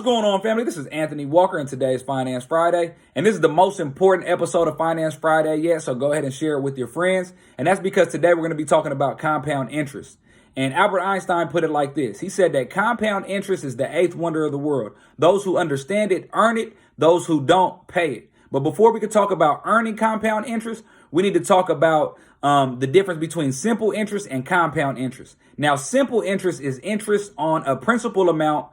going on, family? This is Anthony Walker, and today is Finance Friday. And this is the most important episode of Finance Friday yet, so go ahead and share it with your friends. And that's because today we're going to be talking about compound interest. And Albert Einstein put it like this. He said that compound interest is the eighth wonder of the world. Those who understand it earn it. Those who don't pay it. But before we can talk about earning compound interest, we need to talk about the difference between simple interest and compound interest. Now, simple interest is interest on a principal amount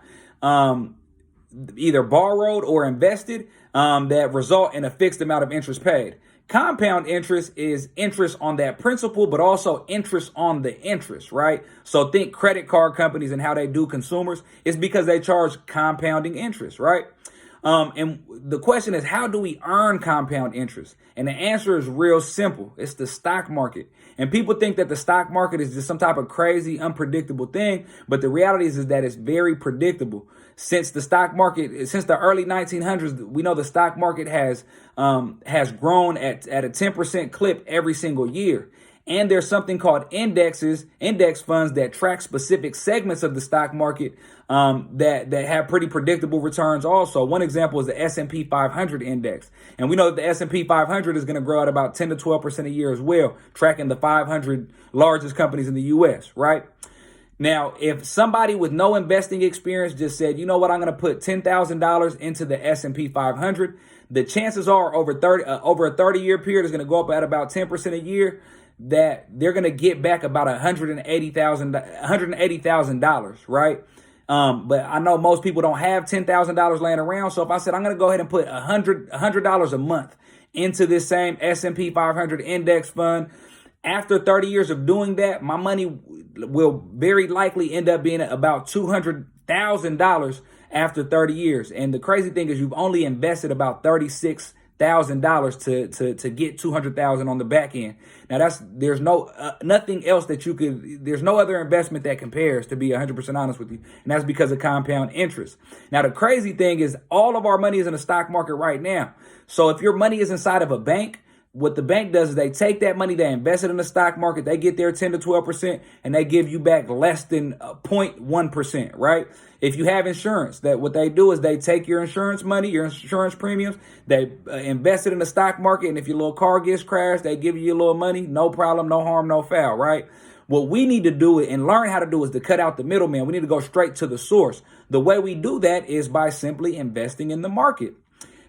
either borrowed or invested that result in a fixed amount of interest paid. Compound interest is interest on that principal, but also interest on the interest, right? So think credit card companies and how they do consumers. It's because they charge compounding interest, right? And the question is, how do we earn compound interest? And the answer is real simple. It's the stock market. And people think that the stock market is just some type of crazy, unpredictable thing. But the reality is that it's very predictable. Since the early 1900s, we know the stock market has grown at a 10% clip every single year. And there's something called index funds that track specific segments of the stock market that have pretty predictable returns also. One example is the S&P 500 index. And we know that the S&P 500 is going to grow at about 10 to 12% a year as well, tracking the 500 largest companies in the U.S., right? Now, if somebody with no investing experience just said, you know what, I'm going to put $10,000 into the S&P 500, the chances are over a 30-year period is going to go up at about 10% a year, that they're going to get back about $180,000, right? But I know most people don't have $10,000 laying around. So if I said I'm going to go ahead and put $100 a month into this same S&P 500 index fund, after 30 years of doing that, my money will very likely end up being about $200,000 after 30 years. And the crazy thing is you've only invested about $36,000 to get $200,000 on the back end. Now there's nothing else there's no other investment that compares, to be 100% honest with you. And that's because of compound interest. Now, the crazy thing is all of our money is in the stock market right now. So if your money is inside of a bank, what the bank does is they take that money, they invest it in the stock market, they get their 10 to 12%, and they give you back less than 0.1%, right? If you have insurance, what they do is they take your insurance money, your insurance premiums, they invest it in the stock market, and if your little car gets crashed, they give you your little money, no problem, no harm, no foul, right? What we need to do and learn how to do is to cut out the middleman. We need to go straight to the source. The way we do that is by simply investing in the market.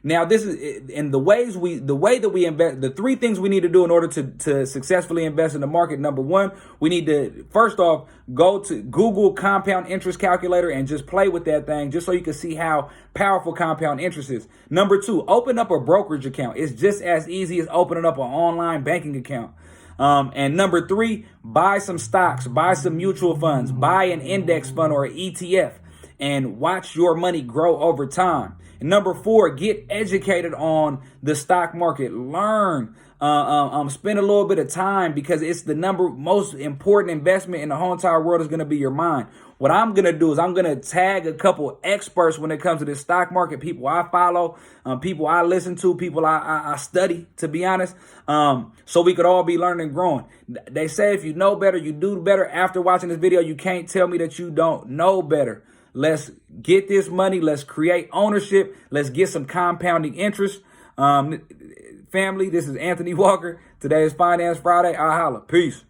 Now, this is in the way that we invest. The three things we need to do in order to successfully invest in the market. Number one, we need to first off go to Google compound interest calculator and just play with that thing just so you can see how powerful compound interest is. Number two, open up a brokerage account. It's just as easy as opening up an online banking account. And number three, buy some stocks, buy some mutual funds, buy an index fund or an ETF, and watch your money grow over time. And number four, get educated on the stock market. Learn, spend a little bit of time, because it's the most important investment in the whole entire world is going to be your mind. What I'm going to do is I'm going to tag a couple experts when it comes to the stock market, people I follow, people I listen to, people I study, to be honest, so we could all be learning and growing. They say if you know better, you do better. After watching this video, you can't tell me that you don't know better. Let's get this money. Let's create ownership. Let's get some compounding interest. Family, this is Anthony Walker. Today is Finance Friday. I'll holla. Peace.